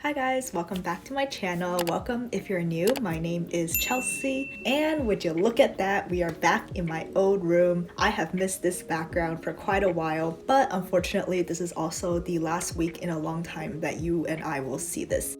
Hi guys, welcome back to my channel. Welcome if you're new. My name is Chelsea, and would you look at that, we are back in my old room. I have missed this background for quite a while, but unfortunately this is also the last week in a long time that you and I will see this,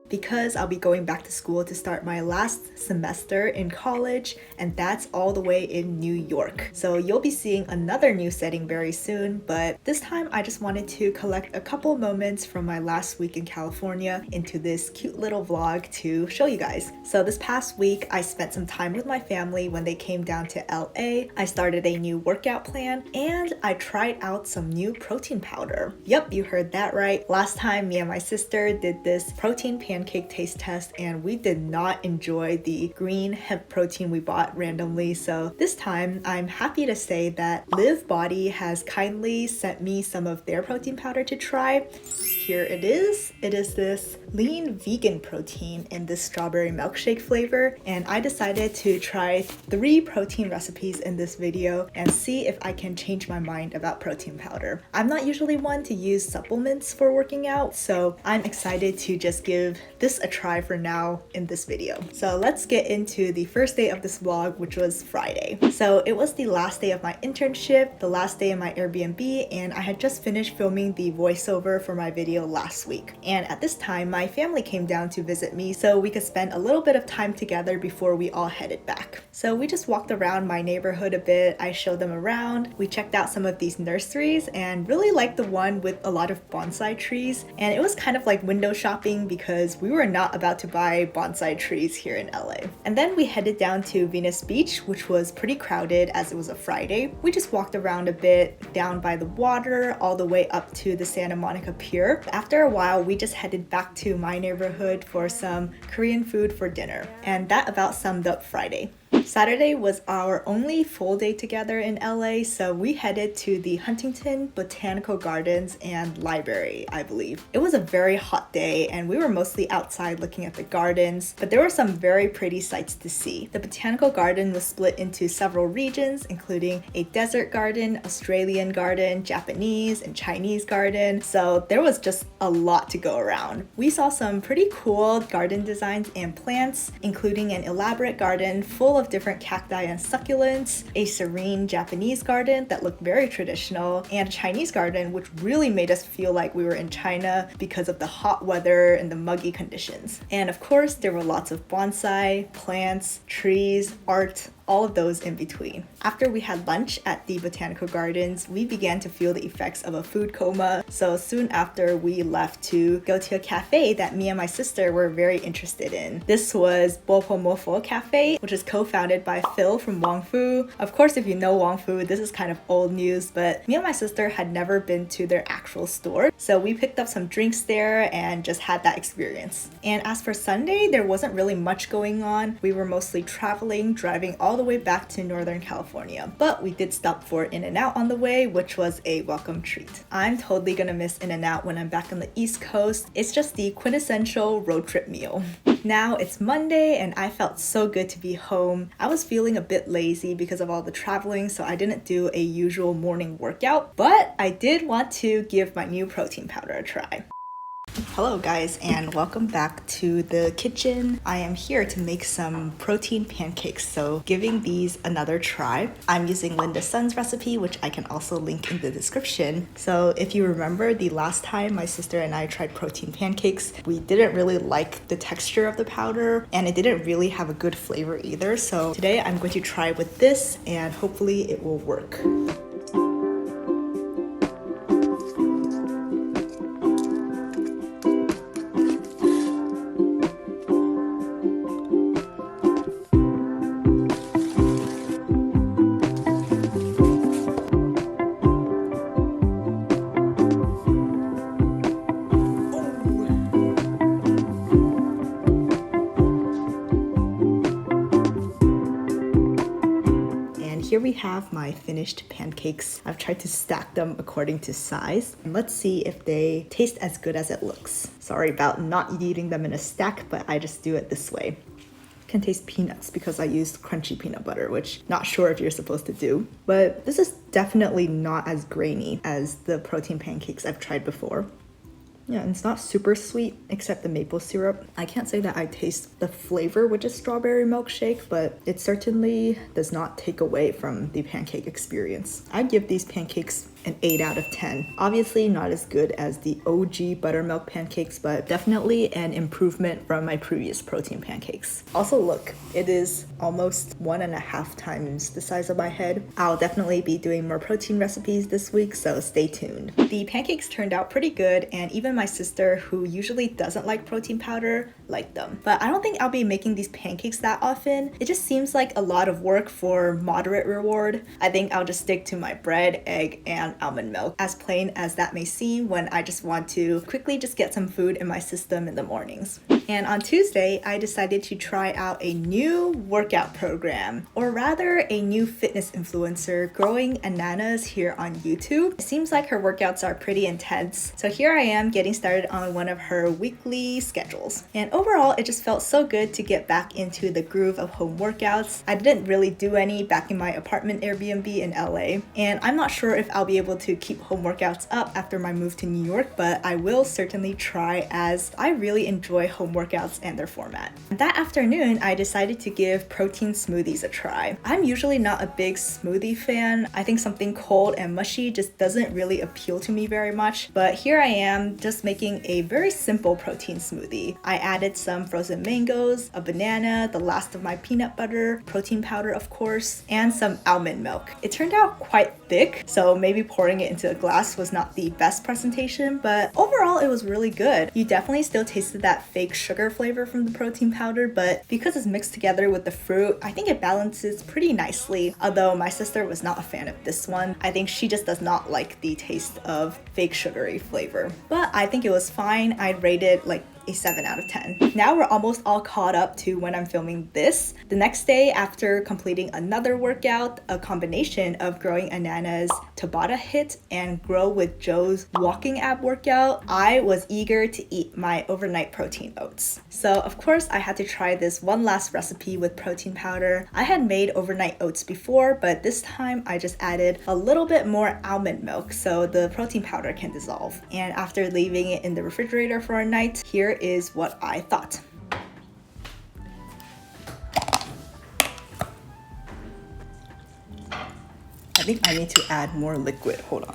because I'll be going back to school to start my last semester in college, and that's all the way in New York. So you'll be seeing another new setting very soon, but this time I just wanted to collect a couple moments from my last week in California into this cute little vlog to show you guys. So this past week I spent some time with my family when they came down to LA. I started a new workout plan and I tried out some new protein powder. Yep, you heard that right. Last time me and my sister did this protein pancake taste test and we did not enjoy the green hemp protein we bought randomly. So this time I'm happy to say that LIV Body has kindly sent me some of their protein powder to try. Here it is. It is this lean vegan protein in this strawberry milkshake flavor, and I decided to try 3 protein recipes in this video and see if I can change my mind about protein powder. I'm not usually one to use supplements for working out, so I'm excited to just give this a try for now in this video. So let's get into the first day of this vlog, which was Friday. So it was the last day of my internship, the last day in my Airbnb, and I had just finished filming the voiceover for my video last week. And at this time, my family came down to visit me so we could spend a little bit of time together before we all headed back. So we just walked around my neighborhood a bit. I showed them around. We checked out some of these nurseries and really liked the one with a lot of bonsai trees. And it was kind of like window shopping because we were not about to buy bonsai trees here in LA. And then we headed down to Venice Beach, which was pretty crowded as it was a Friday. We just walked around a bit down by the water all the way up to the Santa Monica Pier. After a while, we just headed back to my neighborhood for some Korean food for dinner. And that about summed up Friday. Saturday was our only full day together in LA, so we headed to the Huntington Botanical Gardens and Library, I believe. It was a very hot day and we were mostly outside looking at the gardens, but there were some very pretty sights to see. The Botanical Garden was split into several regions, including a desert garden, Australian garden, Japanese and Chinese garden, so there was just a lot to go around. We saw some pretty cool garden designs and plants, including an elaborate garden full of different cacti and succulents, a serene Japanese garden that looked very traditional, and a Chinese garden which really made us feel like we were in China because of the hot weather and the muggy conditions. And of course, there were lots of bonsai, plants, trees, art, all of those in between. After we had lunch at the Botanical Gardens, we began to feel the effects of a food coma. So soon after, we left to go to a cafe that me and my sister were very interested in. This was Bopomofo Cafe, which is co-founded by Phil from Wong Fu. Of course, if you know Wong Fu, this is kind of old news, but me and my sister had never been to their actual store. So we picked up some drinks there and just had that experience. And as for Sunday, there wasn't really much going on. We were mostly traveling, driving all the way back to Northern California, but we did stop for In-N-Out on the way, which was a welcome treat. I'm totally gonna miss In-N-Out when I'm back on the East Coast. It's just the quintessential road trip meal. Now it's Monday and I felt so good to be home. I was feeling a bit lazy because of all the traveling, so I didn't do a usual morning workout, but I did want to give my new protein powder a try. Hello guys, and welcome back to the kitchen. I am here to make some protein pancakes, so giving these another try. I'm using Linda Sun's recipe, which I can also link in the description. So if you remember the last time my sister and I tried protein pancakes, we didn't really like the texture of the powder and it didn't really have a good flavor either. So today I'm going to try with this and hopefully it will work. Here we have my finished pancakes. I've tried to stack them according to size. And let's see if they taste as good as it looks. Sorry about not eating them in a stack, but I just do it this way. Can taste peanuts because I used crunchy peanut butter, which not sure if you're supposed to do. But this is definitely not as grainy as the protein pancakes I've tried before. Yeah, and it's not super sweet except the maple syrup. I can't say that I taste the flavor with a strawberry milkshake, but it certainly does not take away from the pancake experience. I give these pancakes an 8 out of 10. Obviously not as good as the OG buttermilk pancakes, but definitely an improvement from my previous protein pancakes. Also look, it is almost 1.5 times the size of my head. I'll definitely be doing more protein recipes this week, so stay tuned. The pancakes turned out pretty good, and even my sister, who usually doesn't like protein powder, liked them. But I don't think I'll be making these pancakes that often. It just seems like a lot of work for moderate reward. I think I'll just stick to my bread, egg, and almond milk, as plain as that may seem when I just want to quickly just get some food in my system in the mornings. And on Tuesday, I decided to try out a new workout program, or rather a new fitness influencer, Growing Ananas, here on YouTube. It seems like her workouts are pretty intense, so here I am getting started on one of her weekly schedules. And overall, it just felt so good to get back into the groove of home workouts. I didn't really do any back in my apartment Airbnb in LA, and I'm not sure if I'll be able to keep home workouts up after my move to New York, but I will certainly try, as I really enjoy home workouts and their format. That afternoon, I decided to give protein smoothies a try. I'm usually not a big smoothie fan. I think something cold and mushy just doesn't really appeal to me very much, but here I am just making a very simple protein smoothie. I added some frozen mangoes, a banana, the last of my peanut butter, protein powder of course, and some almond milk. It turned out quite thick, so maybe pouring it into a glass was not the best presentation, but overall it was really good. You definitely still tasted that fake sugar flavor from the protein powder, but because it's mixed together with the fruit, I think it balances pretty nicely, although my sister was not a fan of this one. I think she just does not like the taste of fake sugary flavor, but I think it was fine. I'd rate it like a 7 out of 10. Now we're almost all caught up to when I'm filming this. The next day, after completing another workout, a combination of Growing Ananas Tabata HIIT and Grow with Joe's walking ab workout, I was eager to eat my overnight protein oats. So of course I had to try this one last recipe with protein powder. I had made overnight oats before, but this time I just added a little bit more almond milk so the protein powder can dissolve. And after leaving it in the refrigerator for a night, here is what I thought. I think I need to add more liquid. Hold on.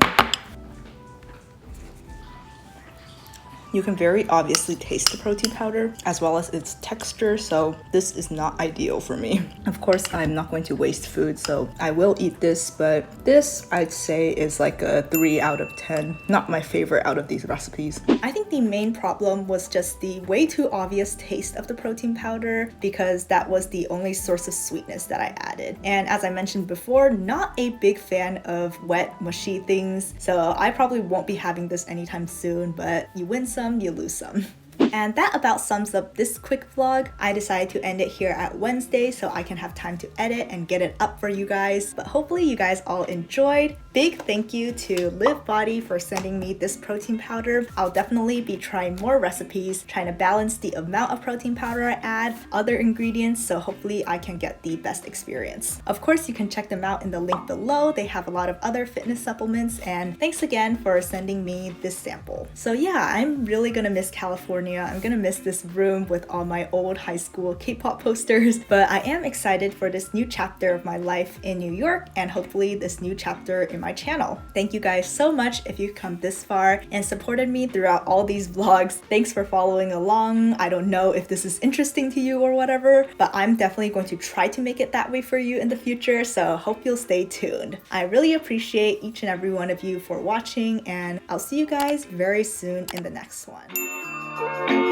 You can very obviously taste the protein powder as well as its texture, so this is not ideal for me. Of course, I'm not going to waste food, so I will eat this, but this I'd say is like a 3 out of 10. Not my favorite out of these recipes. I think the main problem was just the way too obvious taste of the protein powder, because that was the only source of sweetness that I added. And as I mentioned before, not a big fan of wet, mushy things, so I probably won't be having this anytime soon, but you win some, you lose some. And that about sums up this quick vlog. I decided to end it here at Wednesday so I can have time to edit and get it up for you guys. But hopefully you guys all enjoyed. Big thank you to LIV Body for sending me this protein powder. I'll definitely be trying more recipes, trying to balance the amount of protein powder I add, other ingredients, so hopefully I can get the best experience. Of course, you can check them out in the link below. They have a lot of other fitness supplements, and thanks again for sending me this sample. So yeah, I'm really gonna miss California. I'm gonna miss this room with all my old high school K-pop posters, but I am excited for this new chapter of my life in New York, and hopefully this new chapter in my channel. Thank you guys so much if you've come this far and supported me throughout all these vlogs. Thanks for following along. I don't know if this is interesting to you or whatever, but I'm definitely going to try to make it that way for you in the future, so hope you'll stay tuned. I really appreciate each and every one of you for watching, and I'll see you guys very soon in the next one.